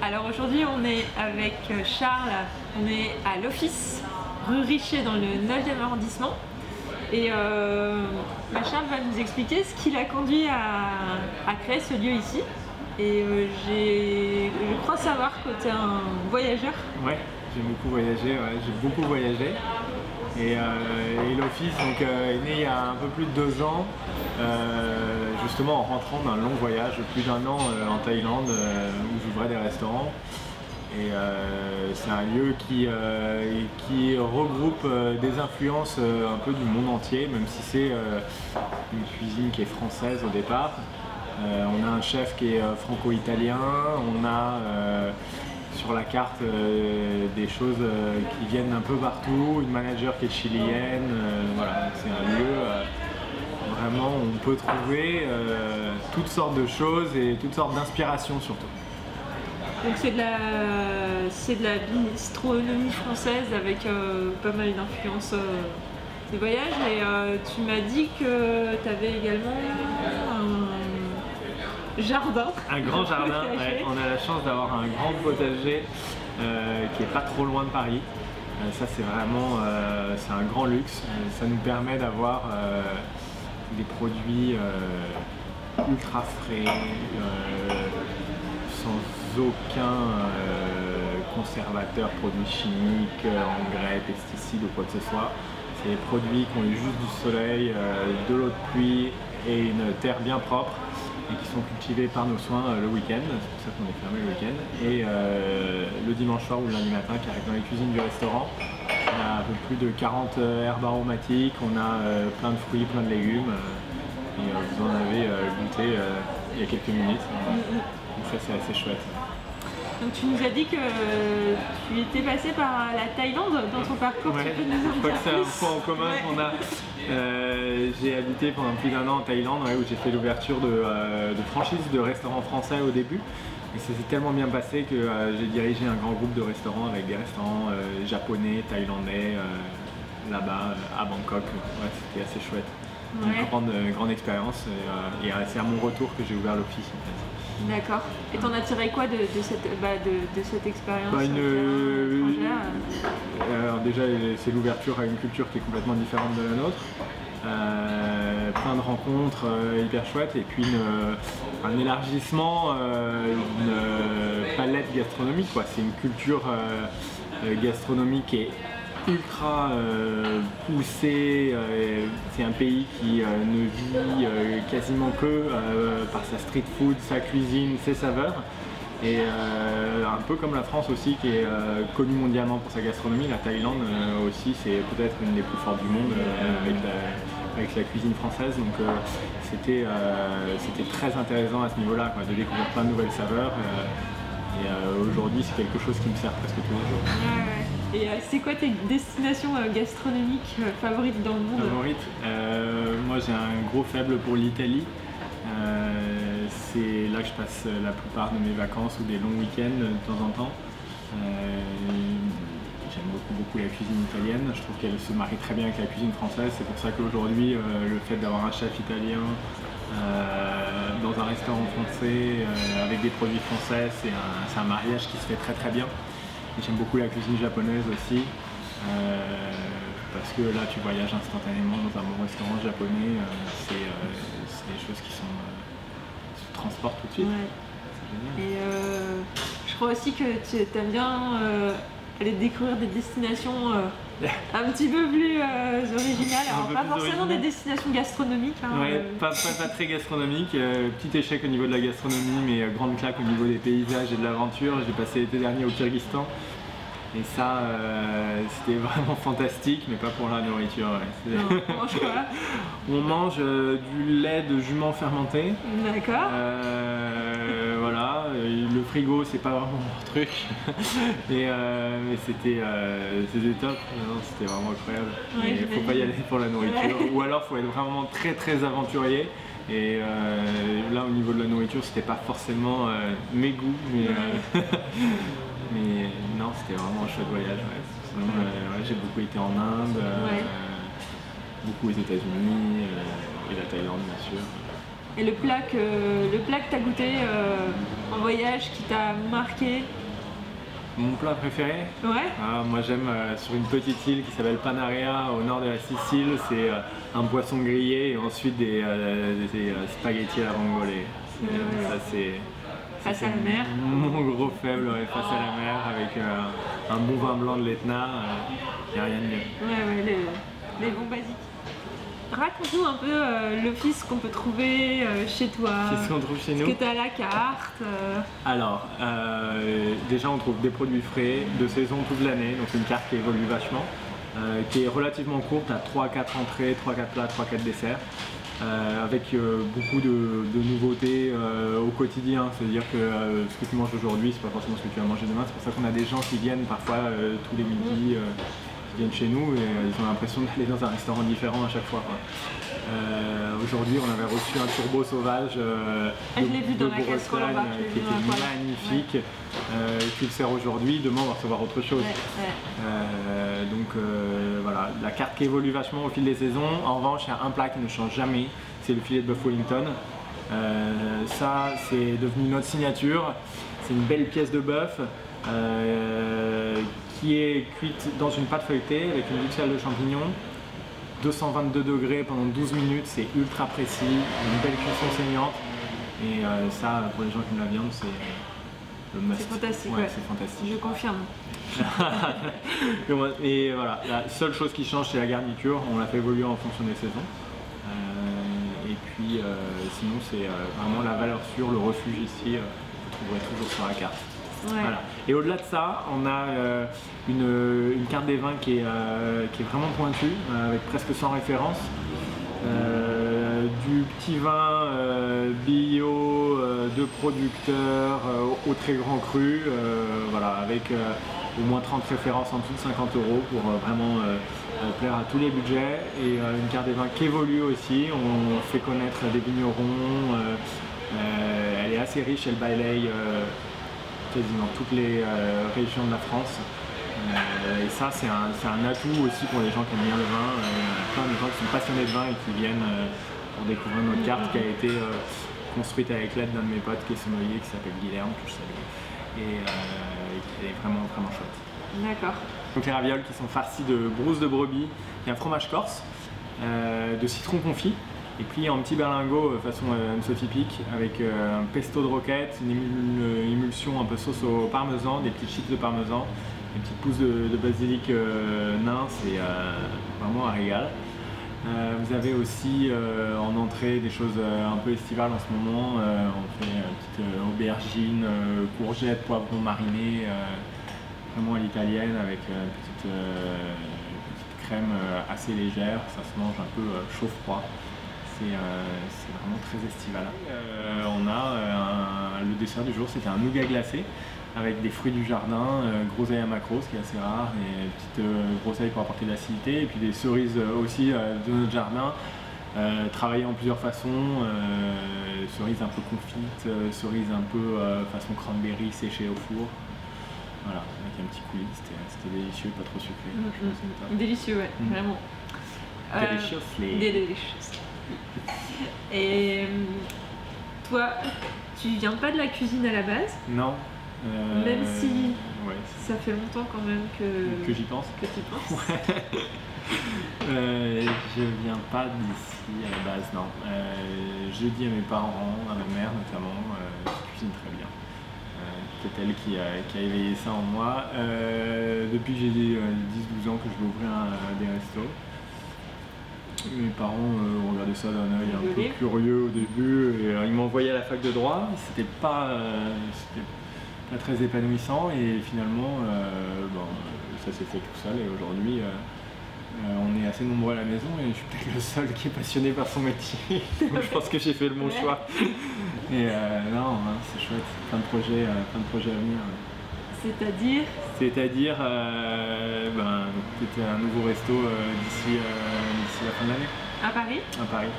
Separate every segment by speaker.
Speaker 1: Alors aujourd'hui on est avec Charles, on est à l'office rue Richer dans le 9e arrondissement et Charles va nous expliquer ce qui l'a conduit à créer ce lieu ici et je crois savoir que tu es un voyageur.
Speaker 2: Ouais, j'ai beaucoup voyagé, j'ai beaucoup voyagé et l'office est né il y a un peu plus de 2 ans justement en rentrant d'un long voyage de plus d'1 an en Thaïlande où j'ouvrais des restaurants et c'est un lieu qui regroupe des influences un peu du monde entier, même si c'est une cuisine qui est française au départ. On a un chef qui est franco-italien, on a sur la carte des choses qui viennent un peu partout, une manager qui est chilienne, voilà, c'est un lieu vraiment où on peut trouver toutes sortes de choses et toutes sortes d'inspirations surtout.
Speaker 1: Donc c'est de la bistronomie française avec pas mal d'influences des voyages et tu m'as dit que tu avais également un jardin.
Speaker 2: Un grand jardin, ouais. On a la chance d'avoir un grand potager qui est pas trop loin de Paris. Ça c'est vraiment c'est un grand luxe. Ça nous permet d'avoir des produits ultra frais, sans aucun conservateur, produits chimiques, engrais, pesticides ou quoi que ce soit. C'est des produits qui ont eu juste du soleil, de l'eau de pluie et une terre bien propre et qui sont cultivés par nos soins le week-end, c'est pour ça qu'on est fermé le week-end. Et le dimanche soir ou le lundi matin, qui arrive dans les cuisines du restaurant, on a un peu plus de 40 herbes aromatiques, on a plein de fruits, plein de légumes, et vous en avez goûté il y a quelques minutes. Donc ça c'est assez chouette.
Speaker 1: Donc tu nous as dit que tu étais passé par la Thaïlande dans ton parcours.
Speaker 2: Ouais, je crois que c'est un point en commun qu'on a. J'ai habité pendant plus d'1 an en Thaïlande où j'ai fait l'ouverture de franchise de restaurants français au début. Et ça s'est tellement bien passé que j'ai dirigé un grand groupe de restaurants avec des restaurants japonais, thaïlandais, là-bas à Bangkok. Ouais, c'était assez chouette. Une grande expérience et c'est à mon retour que j'ai ouvert l'office en fait.
Speaker 1: D'accord. Et t'en as tiré quoi de cette expérience étrangère?
Speaker 2: Alors déjà c'est l'ouverture à une culture qui est complètement différente de la nôtre. Plein de rencontres hyper chouettes et puis un élargissement, une palette gastronomique. C'est une culture gastronomique qui est ultra poussé, c'est un pays qui ne vit quasiment que par sa street food, sa cuisine, ses saveurs et un peu comme la France aussi qui est connue mondialement pour sa gastronomie, la Thaïlande aussi c'est peut-être une des plus fortes du monde avec la cuisine française, donc c'était très intéressant à ce niveau-là de découvrir plein de nouvelles saveurs et aujourd'hui c'est quelque chose qui me sert presque tous les jours.
Speaker 1: Et c'est quoi tes destinations gastronomiques favorites dans le monde?
Speaker 2: Moi j'ai un gros faible pour l'Italie. C'est là que je passe la plupart de mes vacances ou des longs week-ends de temps en temps. J'aime beaucoup la cuisine italienne. Je trouve qu'elle se marie très bien avec la cuisine française. C'est pour ça qu'aujourd'hui le fait d'avoir un chef italien dans un restaurant français avec des produits français, c'est un mariage qui se fait très bien. J'aime beaucoup la cuisine japonaise aussi, parce que là tu voyages instantanément dans un bon restaurant japonais, c'est des choses qui se transportent tout de suite.
Speaker 1: Ouais. Et je crois aussi que tu aimes bien aller découvrir des destinations un petit peu plus originales, alors pas forcément des destinations gastronomiques.
Speaker 2: Ouais, pas très gastronomique, petit échec au niveau de la gastronomie, mais grande claque au niveau des paysages et de l'aventure. J'ai passé l'été dernier au Kyrgyzstan et ça c'était vraiment fantastique, mais pas pour la nourriture. Ouais.
Speaker 1: Non, on mange quoi?
Speaker 2: On mange du lait de jument fermenté.
Speaker 1: D'accord.
Speaker 2: Voilà, le frigo c'est pas vraiment mon truc mais c'était top, c'était vraiment incroyable. Il faut pas y aller pour la nourriture ou alors faut être vraiment très aventurier et là au niveau de la nourriture c'était pas forcément mes goûts mais non, c'était vraiment un chouette voyage. J'ai beaucoup été en Inde, beaucoup aux États-Unis et la Thaïlande bien sûr.
Speaker 1: Et le plat que tu as goûté un voyage qui t'a marqué?
Speaker 2: Mon plat préféré?
Speaker 1: Ouais.
Speaker 2: Moi j'aime sur une petite île qui s'appelle Panarea au nord de la Sicile, c'est un poisson grillé et ensuite des spaghettis à la vongole. Ça c'est
Speaker 1: face à la mer.
Speaker 2: Mon gros faible, face à la mer avec un bon vin blanc de l'Etna, il n'y a rien de mieux.
Speaker 1: Ouais, les bons basiques. Raconte-nous un peu l'office qu'on peut trouver chez toi.
Speaker 2: Qu'est-ce qu'on trouve chez nous?
Speaker 1: Ce que tu as à la carte.
Speaker 2: Alors, déjà on trouve des produits frais, de saison toute l'année, donc une carte qui évolue vachement, qui est relativement courte, à 3-4 entrées, 3-4 plats, 3-4 desserts, avec beaucoup de nouveautés au quotidien, c'est-à-dire que ce que tu manges aujourd'hui, c'est pas forcément ce que tu vas manger demain, c'est pour ça qu'on a des gens qui viennent parfois tous les midis, qui viennent chez nous et ils ont l'impression d'aller dans un restaurant différent à chaque fois. Aujourd'hui, on avait reçu un turbo sauvage
Speaker 1: je l'ai vu dans la casserole en bas,
Speaker 2: qui était magnifique. Tu le sers aujourd'hui, demain on va recevoir autre chose. Donc voilà, la carte qui évolue vachement au fil des saisons. En revanche, il y a un plat qui ne change jamais, c'est le filet de bœuf Wellington. Ça, c'est devenu notre signature. C'est une belle pièce de bœuf qui est cuite dans une pâte feuilletée avec une duxelle de champignons. 222 degrés pendant 12 minutes, c'est ultra précis, une belle cuisson saignante. Et ça, pour les gens qui aiment la viande, c'est le must.
Speaker 1: C'est fantastique,
Speaker 2: ouais. C'est fantastique.
Speaker 1: Je confirme.
Speaker 2: Et voilà, la seule chose qui change, c'est la garniture. On l'a fait évoluer en fonction des saisons. Et puis, sinon, c'est vraiment la valeur sûre, le refuge ici, vous trouverez toujours sur la carte.
Speaker 1: Ouais.
Speaker 2: Voilà. Et au-delà de ça, on a une carte des vins qui est vraiment pointue, avec presque 100 références. Du petit vin bio de producteurs au très grand cru, voilà, avec au moins 30 références en dessous de 50 € pour vraiment plaire à tous les budgets. Et une carte des vins qui évolue aussi, on fait connaître des vignerons, elle est assez riche, elle balaye quasiment toutes les régions de la France. Et ça, c'est un atout aussi pour les gens qui aiment bien le vin. Il y a plein de gens qui sont passionnés de vin et qui viennent pour découvrir notre carte qui a été construite avec l'aide d'un de mes potes qui est sommelier, qui s'appelle Guilherme, que je salue. Et qui est vraiment, vraiment chouette.
Speaker 1: D'accord.
Speaker 2: Donc les ravioles qui sont farcis de brousse de brebis, il y a un fromage corse, de citron confit, et puis en petit berlingot façon Sophie Pic avec un pesto de roquette, une émulsion un peu sauce au parmesan, des petites chips de parmesan, des petites pousses de basilic nain, c'est vraiment un régal. Vous avez aussi en entrée des choses un peu estivales en ce moment. On fait une petite aubergine, courgettes, poivrons marinés, vraiment à l'italienne avec une petite crème assez légère. Ça se mange un peu chaud-froid. C'est vraiment très estival. On a le dessert du jour, c'était un nougat glacé avec des fruits du jardin, groseille à macro, ce qui est assez rare, et petites groseilles pour apporter de l'acidité, et puis des cerises aussi de notre jardin, travaillées en plusieurs façons, cerises un peu confites, cerises un peu façon cranberry séchées au four. Voilà, avec un petit coulis, c'était délicieux, pas trop sucré.
Speaker 1: Délicieux, ouais, vraiment. Delicious. Et toi, tu viens pas de la cuisine à la base?
Speaker 2: Non.
Speaker 1: Même si
Speaker 2: ouais,
Speaker 1: ça fait longtemps quand même
Speaker 2: que j'y pense.
Speaker 1: Que tu penses.
Speaker 2: Ouais. Je viens pas d'ici à la base, non. Je dis à mes parents, à ma mère notamment, je cuisine très bien. C'est elle qui a éveillé ça en moi. Depuis que j'ai 10-12 ans que je veux ouvrir des restos. Mes parents regardaient ça d'un œil un peu curieux au début et ils m'ont envoyé à la fac de droit. C'était pas très épanouissant et finalement ça s'est fait tout seul et aujourd'hui on est assez nombreux à la maison et je suis peut-être le seul qui est passionné par son métier. Donc je pense que j'ai fait le bon choix. Et non, hein, c'est chouette, plein de projets à venir.
Speaker 1: C'est-à-dire
Speaker 2: peut-être un nouveau resto d'ici la fin de l'année.
Speaker 1: À Paris?
Speaker 2: À Paris.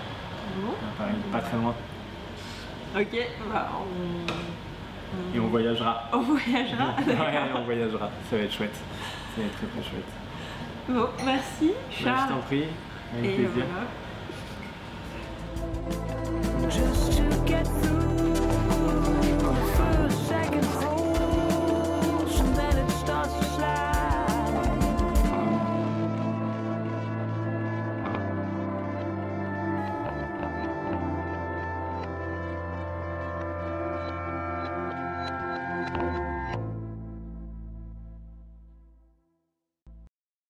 Speaker 1: Bon.
Speaker 2: À Paris, pas très loin.
Speaker 1: Ok,
Speaker 2: Et on voyagera.
Speaker 1: On voyagera.
Speaker 2: Ouais, on voyagera, ça va être chouette. Ça va être très très chouette.
Speaker 1: Bon, merci Charles.
Speaker 2: Je t'en prie, avec plaisir.
Speaker 1: Voilà.